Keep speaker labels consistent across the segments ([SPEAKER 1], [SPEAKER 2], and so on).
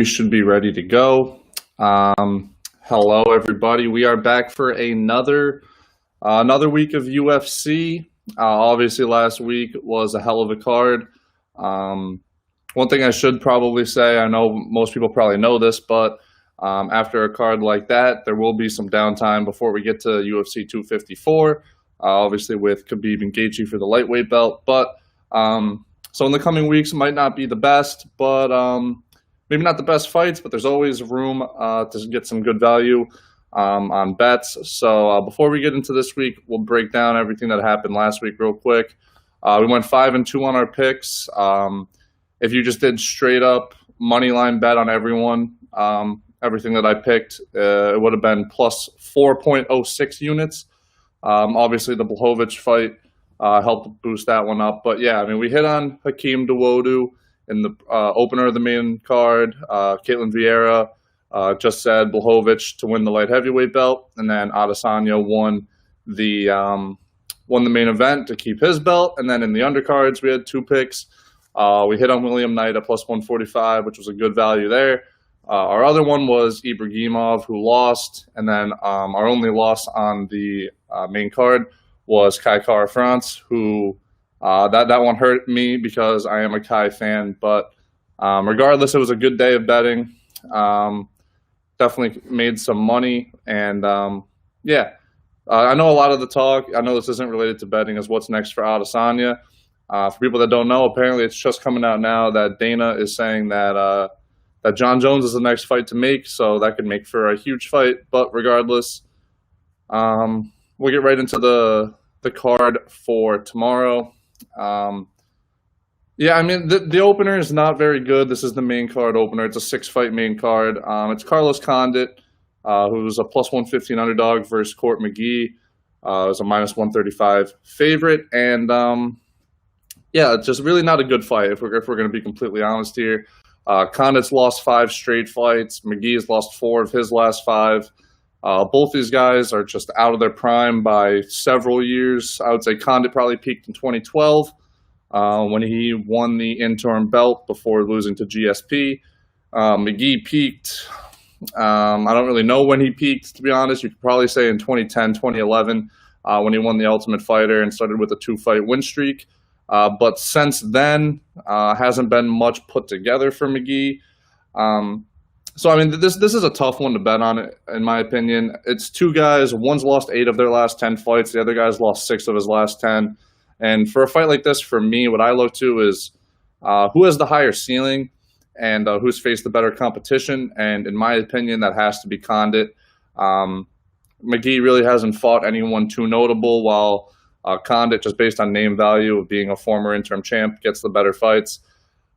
[SPEAKER 1] We should be ready to go. Hello, everybody. We are back for another week of UFC. Obviously, last week was a hell of a card. One thing I should probably say, I know most people probably know this, but after a card like that, there will be some downtime before we get to UFC 254. Obviously, with Khabib and Gaethje for the lightweight belt, but so in the coming weeks, might not be the best, but maybe not the best fights, but there's always room to get some good value on bets. So before we get into this week, we'll break down everything that happened last week real quick. We went 5-2 on our picks. If you just did straight up money line bet on everyone, everything that I picked, it would have been plus 4.06 units. Obviously, the Blachowicz fight helped boost that one up. But yeah, I mean, we hit on Hakeem Dawodu in the opener of the main card. Caitlin Vieira just said Blachowicz to win the light heavyweight belt, and then Adesanya won the main event to keep his belt. And then in the undercards, we had two picks. We hit on William Knight at plus 145, which was a good value there. Our other one was Ibragimov, who lost, and then our only loss on the main card was Kai Kara France, who that one hurt me because I am a Kai fan. But regardless, it was a good day of betting. Definitely made some money, and I know a lot of the talk. I know this isn't related to betting, is what's next for Adesanya. For people that don't know, apparently it's just coming out now that Dana is saying that John Jones is the next fight to make, so that could make for a huge fight. But regardless, we'll get right into the card for tomorrow. I mean, the opener is not very good. This is the main card opener. It's a 6-fight main card. It's Carlos Condit, who's a plus 115 underdog versus Court McGee. Is a minus 135 favorite, and it's just really not a good fight if we're going to be completely honest here. Condit's lost 5 straight fights. McGee's lost 4 of his last 5. Both these guys are just out of their prime by several years. I would say Condit probably peaked in 2012 when he won the interim belt before losing to GSP. McGee peaked. I don't really know when he peaked, to be honest. You could probably say in 2010, 2011 when he won the Ultimate Fighter and started with a 2-fight win streak. But since then, hasn't been much put together for McGee. So, I mean, this is a tough one to bet on, in my opinion. It's 2 guys. One's lost 8 of their last 10 fights. The other guy's lost 6 of his last 10. And for a fight like this, for me, what I look to is who has the higher ceiling and who's faced the better competition. And in my opinion, that has to be Condit. McGee really hasn't fought anyone too notable, while Condit, just based on name value of being a former interim champ, gets the better fights.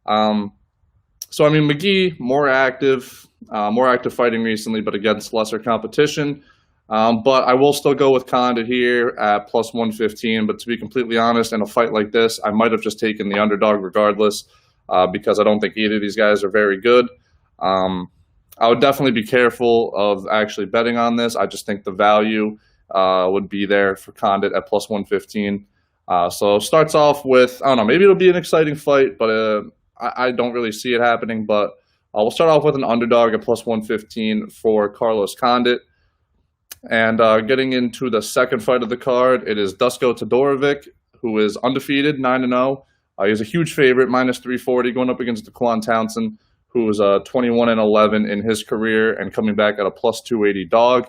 [SPEAKER 1] So, I mean, McGee, more active fighting recently, but against lesser competition. But I will still go with Condit here at plus 115. But to be completely honest, in a fight like this, I might have just taken the underdog regardless because I don't think either of these guys are very good. I would definitely be careful of actually betting on this. I just think the value would be there for Condit at plus 115. So starts off with, I don't know, maybe it'll be an exciting fight, but I don't really see it happening. But we'll start off with an underdog at plus 115 for Carlos Condit. And getting into the second fight of the card, it is Dusko Todorovic, who is undefeated, 9-0. He's a huge favorite, minus 340, going up against Daquan Townsend, who is 21-11 in his career and coming back at a plus 280 dog.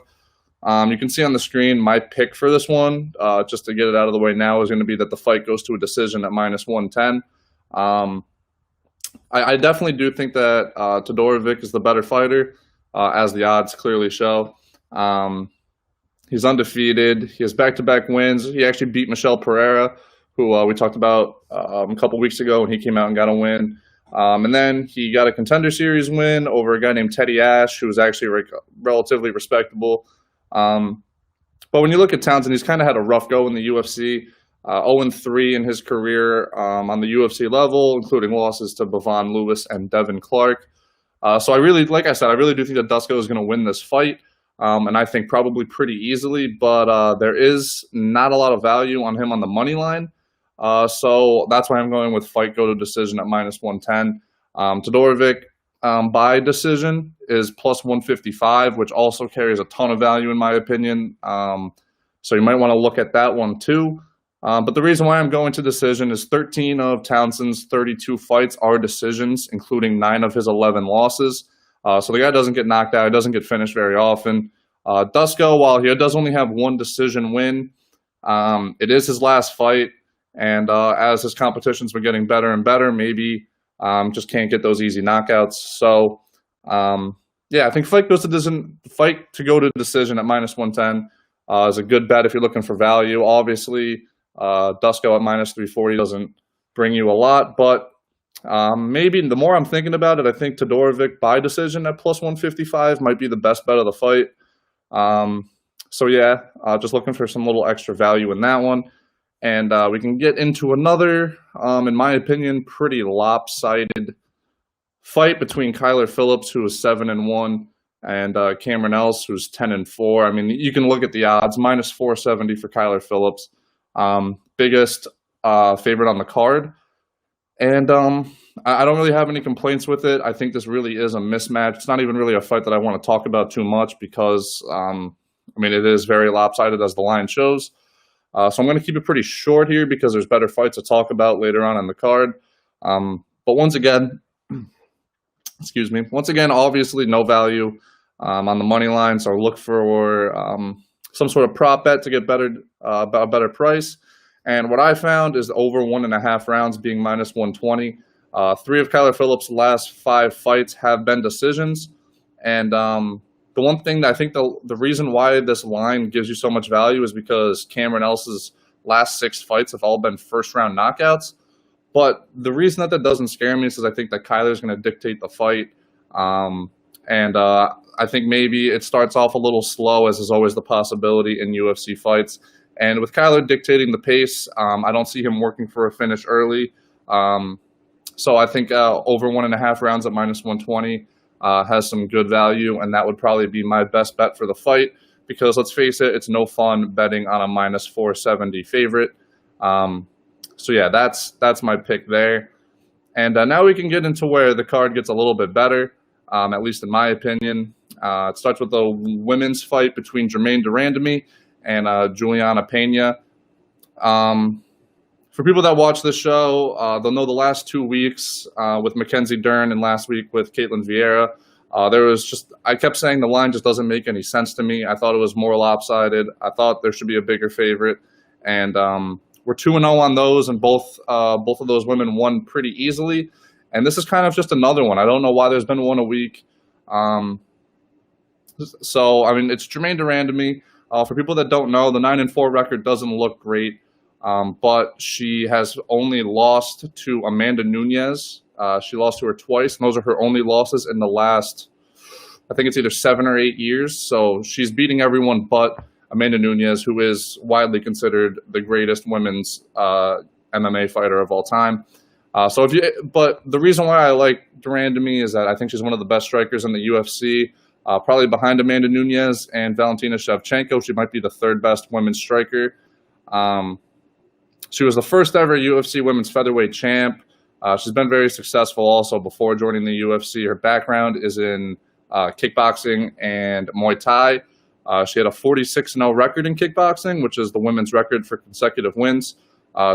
[SPEAKER 1] You can see on the screen my pick for this one, just to get it out of the way now, is going to be that the fight goes to a decision at minus 110. I definitely do think that Todorovic is the better fighter, as the odds clearly show. He's undefeated. He has back-to-back wins. He actually beat Michel Pereira, who we talked about a couple weeks ago when he came out and got a win. And then he got a Contender Series win over a guy named Teddy Ash, who was actually relatively respectable. But when you look at Townsend, he's kind of had a rough go in the UFC. 0-3 in his career on the UFC level, including losses to Bavon Lewis and Devin Clark. So I really, like I said, I really do think that Dusko is going to win this fight. And I think probably pretty easily, but there is not a lot of value on him on the money line. So that's why I'm going with fight go to decision at minus 110. Todorovic, by decision is plus 155, which also carries a ton of value in my opinion. So you might want to look at that one too. But the reason why I'm going to decision is 13 of Townsend's 32 fights are decisions, including 9 of his 11 losses. So the guy doesn't get knocked out. He doesn't get finished very often. Dusko, while he does only have one decision win, it is his last fight. And as his competition's been getting better and better, maybe just can't get those easy knockouts. So, yeah, I think fight to go to decision at minus 110 is a good bet if you're looking for value. Obviously, Dusko at minus 340 doesn't bring you a lot, but maybe the more I'm thinking about it, I think Todorovic by decision at plus 155 might be the best bet of the fight. So yeah, just looking for some little extra value in that one. And we can get into another, in my opinion, pretty lopsided fight between Kyler Phillips, who is 7-1, and Cameron Ellis, who's 10-4. I mean, you can look at the odds, minus 470 for Kyler Phillips, biggest favorite on the card. And I don't really have any complaints with it. I think this really is a mismatch. It's not even really a fight that I want to talk about too much because, I mean, it is very lopsided as the line shows. So I'm going to keep it pretty short here because there's better fights to talk about later on in the card. But once again, obviously no value on the money line. So look for some sort of prop bet to get a better price. And what I found is over 1.5 rounds being minus 120. 3 of Kyler Phillips' last 5 fights have been decisions. And the one thing that I think the reason why this line gives you so much value is because Cameron Ellis' last 6 fights have all been first-round knockouts. But the reason that doesn't scare me is because I think that Kyler's going to dictate the fight. And I think maybe it starts off a little slow, as is always the possibility in UFC fights. And with Kyler dictating the pace, I don't see him working for a finish early. So I think over 1.5 rounds at minus 120 has some good value, and that would probably be my best bet for the fight because, let's face it, it's no fun betting on a minus 470 favorite. So yeah, that's my pick there. And now we can get into where the card gets a little bit better, at least in my opinion. It starts with the women's fight between Germaine Randamie and Juliana Pena. For people that watch this show, they'll know the last 2 weeks with Mackenzie Dern and last week with Caitlin Vieira. I kept saying the line just doesn't make any sense to me. I thought it was more lopsided. I thought there should be a bigger favorite. And we're 2-0 on those, and both of those women won pretty easily. And this is kind of just another one. I don't know why there's been one a week. So, I mean, it's Germaine Randamie. For people that don't know, the 9-4 record doesn't look great, but she has only lost to Amanda Nunes. She lost to her twice, and those are her only losses in the last, I think it's either 7 or 8 years. So she's beating everyone but Amanda Nunes, who is widely considered the greatest women's MMA fighter of all time. But the reason why I like Randamie is that I think she's one of the best strikers in the UFC. Probably behind Amanda Nunes and Valentina Shevchenko. She might be the 3rd best women's striker. She was the first ever UFC women's featherweight champ. She's been very successful also before joining the UFC. Her background is in kickboxing and Muay Thai. She had a 46-0 record in kickboxing, which is the women's record for consecutive wins.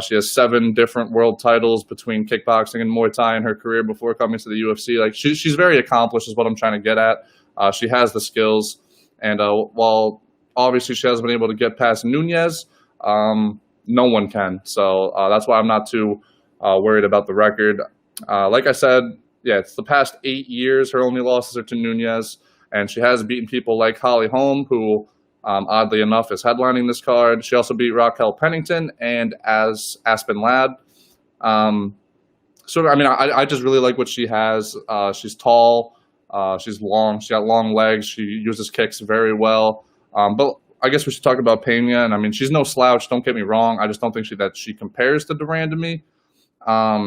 [SPEAKER 1] She has 7 different world titles between kickboxing and Muay Thai in her career before coming to the UFC. Like she's very accomplished is what I'm trying to get at. She has the skills, and while obviously she hasn't been able to get past Nunes, no one can. So that's why I'm not too worried about the record. Like I said, yeah, it's the past 8 years. Her only losses are to Nunes, and she has beaten people like Holly Holm, who oddly enough is headlining this card. She also beat Raquel Pennington and Aspen Ladd. So I mean, I just really like what she has. She's tall. She's long. She got long legs. She uses kicks very well. But I guess we should talk about Pena. And I mean, she's no slouch. Don't get me wrong. I just don't think she compares to Randamie.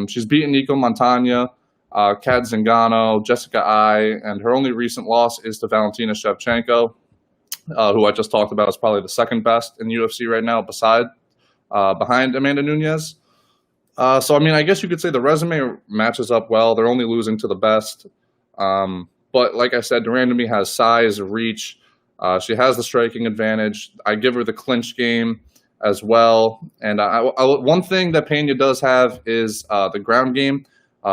[SPEAKER 1] She's beaten Nico Montagna, Kat Zingano, Jessica Ai, and her only recent loss is to Valentina Shevchenko, who I just talked about is probably the 2nd best in UFC right now, behind Amanda Nunes. So I mean, I guess you could say the resume matches up well. They're only losing to the best. But like I said, Randamie has size, reach. She has the striking advantage. I give her the clinch game as well. And one thing that Pena does have is the ground game.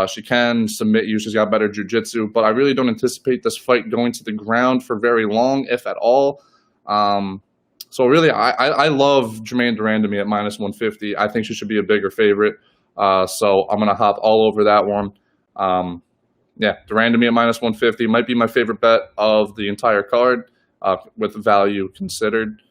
[SPEAKER 1] She can submit you. She's got better jiu-jitsu, but I really don't anticipate this fight going to the ground for very long, if at all. So really, I love Germaine de Randamie at -150. I think she should be a bigger favorite. So I'm going to hop all over that one. Yeah, de Randamie at -150 might be my favorite bet of the entire card, with value considered.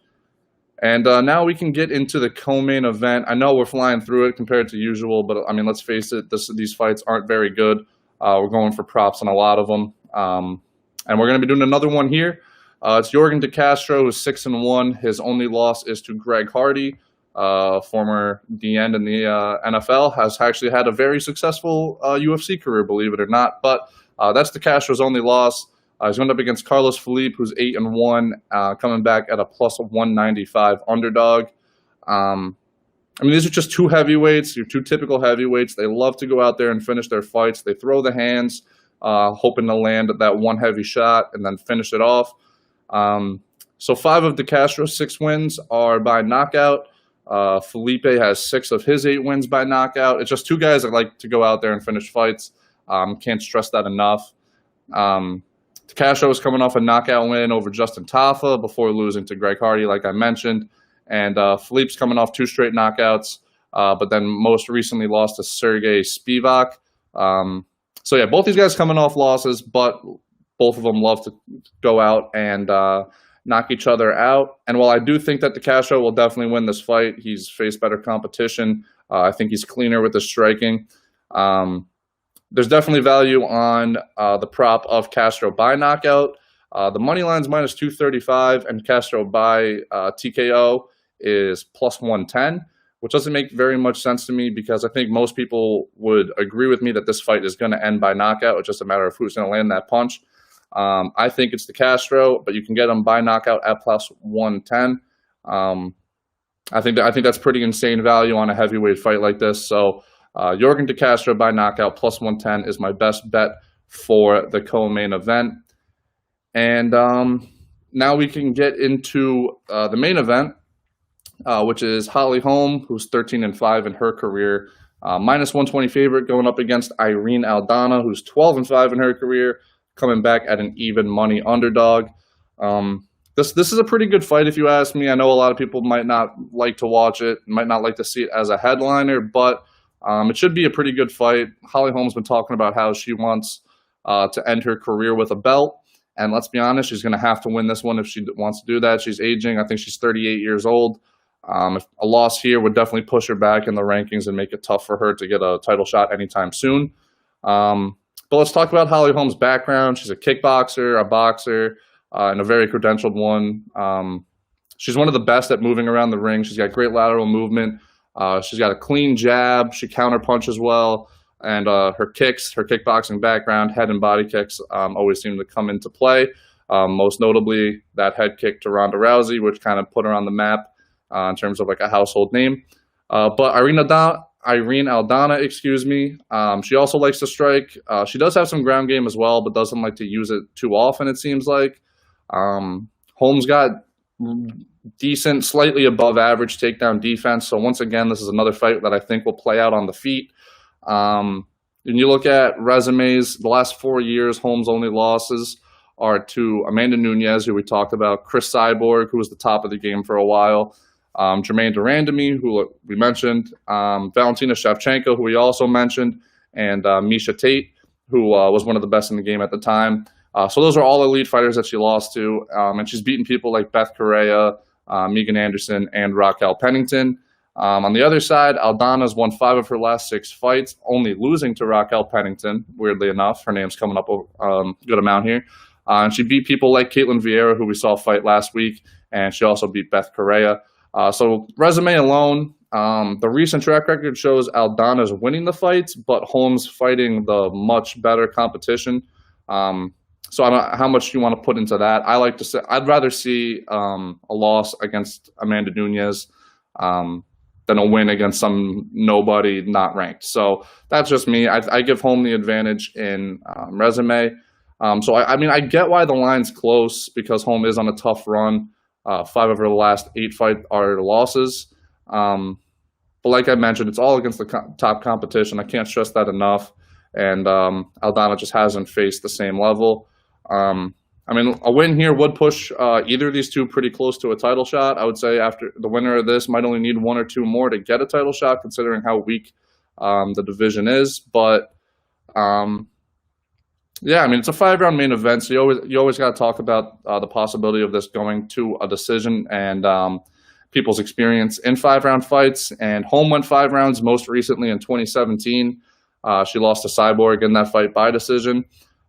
[SPEAKER 1] And now we can get into the co-main event. I know we're flying through it compared to usual, but I mean, let's face it, these fights aren't very good. We're going for props on a lot of them. And we're going to be doing another one here. It's Yorgan De Castro, who's 6-1. His only loss is to Greg Hardy, former DN in the NFL, has actually had a very successful UFC career, believe it or not. But that's De Castro's only loss. He's going up against Carlos Phillips, who's 8-1, coming back at a +195 underdog. I mean, these are just two heavyweights, your two typical heavyweights. They love to go out there and finish their fights. They throw the hands, hoping to land that one heavy shot and then finish it off. So 5 of De Castro's 6 wins are by knockout. Felipe has 6 of his 8 wins by knockout. It's just two guys that like to go out there and finish fights. Can't stress that enough. De Castro is coming off a knockout win over Justin Tafa before losing to Greg Hardy, like I mentioned. And Philippe's coming off 2 straight knockouts, but then most recently lost to Sergey Spivak. So yeah, both these guys coming off losses, but both of them love to go out and knock each other out. And while I do think that De Castro will definitely win this fight, he's faced better competition. I think he's cleaner with the striking. There's definitely value on the prop of Castro by knockout. The money line's -235, and Castro by TKO is +110, which doesn't make very much sense to me because I think most people would agree with me that this fight is going to end by knockout. It's just a matter of who's going to land that punch. I think it's De Castro, but you can get him by knockout at +110. I think that's pretty insane value on a heavyweight fight like this. So Yorgan De Castro by knockout +110 is my best bet for the co-main event. And now we can get into the main event, which is Holly Holm, who's 13-5 in her career, -120 favorite going up against Irene Aldana, who's 12-5 in her career, coming back at an even money underdog. This is a pretty good fight if you ask me. I know a lot of people might not like to watch it, might not like to see it as a headliner, but it should be a pretty good fight. Holly Holm's been talking about how she wants to end her career with a belt. And let's be honest, she's going to have to win this one if she wants to do that. She's aging. I think she's 38 years old. If a loss here would definitely push her back in the rankings and make it tough for her to get a title shot anytime soon. But let's talk about Holly Holm's background. She's a kickboxer, a boxer, and a very credentialed one. She's one of the best at moving around the ring. She's got great lateral movement. She's got a clean jab. She counterpunches well. And her kicks, her kickboxing background, head and body kicks always seem to come into play. Most notably, that head kick to Ronda Rousey, which kind of put her on the map in terms of like a household name. But Irene Aldana, excuse me, she also likes to strike. She does have some ground game as well, but doesn't like to use it too often, it seems like. Holm's got decent, slightly above average takedown defense. So once again, this is another fight that I think will play out on the feet. When you look at resumes, the last 4 years, Holm's only losses are to Amanda Nunes, who we talked about, Chris Cyborg, who was the top of the game for a while, Germaine de Randamie, who we mentioned, Valentina Shevchenko, who we also mentioned, and Miesha Tate, who was one of the best in the game at the time. So those are all elite fighters that she lost to, and she's beaten people like Beth Correa, Megan Anderson, and Raquel Pennington. On the other side, Aldana's won 5 of her last 6 fights, only losing to Raquel Pennington, weirdly enough. Her name's coming up a good amount here. And she beat people like Caitlin Vieira, who we saw fight last week, and she also beat Beth Correa. So resume alone, the recent track record shows Aldana's winning the fights, but Holm's fighting the much better competition. So I don't know how much you want to put into that. I like to say I'd rather see a loss against Amanda Nunes than a win against some nobody not ranked. So that's just me. I give Holm the advantage in resume. So I mean, I get why the line's close because Holm is on a tough run. 5 of her last 8 fights are losses. But like I mentioned, it's all against the top competition. I can't stress that enough. And Aldana just hasn't faced the same level. I mean, a win here would push either of these two pretty close to a title shot. I would say after the winner of this might only need 1 or 2 more to get a title shot, considering how weak the division is. But yeah, I mean, it's a 5-round main event, so you always got to talk about the possibility of this going to a decision and people's experience in 5-round fights. And Holm went 5 rounds most recently in 2017. She lost to Cyborg in that fight by decision.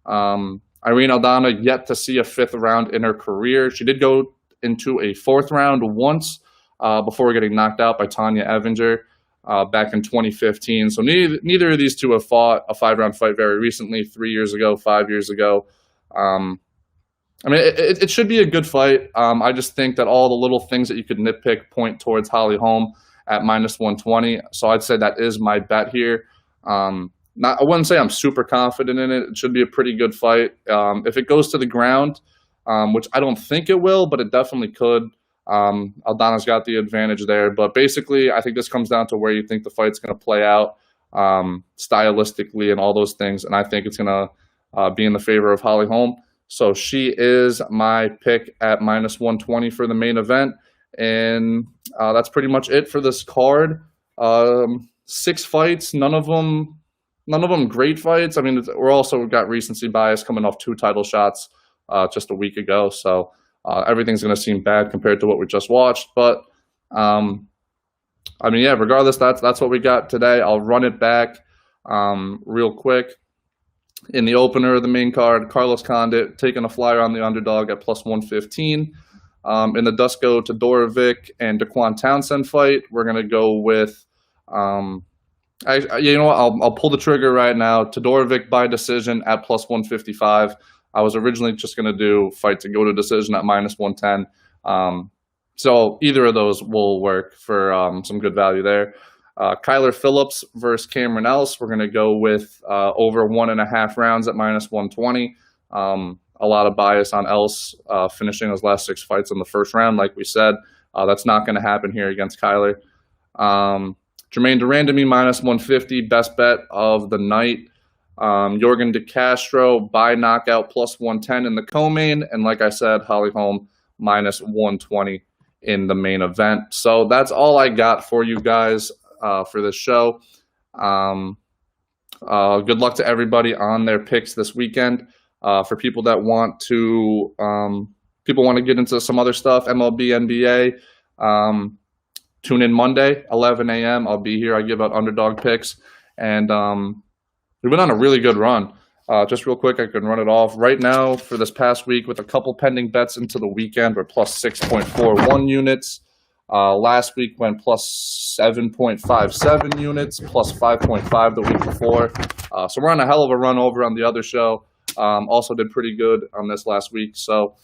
[SPEAKER 1] Irene Aldana yet to see a 5th round in her career. She did go into a 4th round once before getting knocked out by Tanya Evinger back in 2015. So neither of these two have fought a 5-round fight very recently, 3 years ago, 5 years ago. I mean, it should be a good fight. I just think that all the little things that you could nitpick point towards Holly Holm at -120. So I'd say that is my bet here. I wouldn't say I'm super confident in it. It should be a pretty good fight. If it goes to the ground, which I don't think it will, but it definitely could, Aldana's got the advantage there. But basically, I think this comes down to where you think the fight's going to play out stylistically and all those things. And I think it's going to be in the favor of Holly Holm. So she is my pick at -120 for the main event. And that's pretty much it for this card. 6 fights, none of them great fights. I mean, we're also got recency bias coming off 2 title shots just a week ago. So everything's going to seem bad compared to what we just watched. But, I mean, yeah, regardless, that's what we got today. I'll run it back real quick. In the opener of the main card, Carlos Condit taking a flyer on the underdog at +115. In the Dusko, Todorovic, and Daquan Townsend fight, we're going to go with you know what? I'll pull the trigger right now. Todorovic by decision at +155. I was originally just going to do fight to go to decision at -110. So either of those will work for some good value there. Kyler Phillips versus Cameron Ellis. We're going to go with over 1.5 rounds at -120. A lot of bias on Ellis finishing his last 6 fights in the first round, like we said. That's not going to happen here against Kyler. Germaine Randamie -150, best bet of the night. Yorgan De Castro by knockout +110 in the co-main. And like I said, Holly Holm -120 in the main event. So that's all I got for you guys for this show. Good luck to everybody on their picks this weekend. For people that want to get into some other stuff, MLB, NBA, tune in Monday, 11 a.m. I'll be here. I give out underdog picks. And we've been on a really good run. Just real quick, I can run it off. Right now, for this past week, with a couple pending bets into the weekend, we're +6.41 units. Last week went +7.57 units, +5.5 the week before. So we're on a hell of a run over on the other show. Also did pretty good on this last week. So,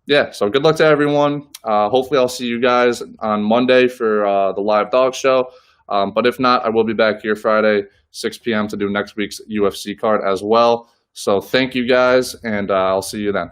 [SPEAKER 1] yeah, so good luck to everyone. Hopefully I'll see you guys on Monday for the live dog show. But if not, I will be back here Friday, 6 p.m. to do next week's UFC card as well. So thank you guys, and I'll see you then.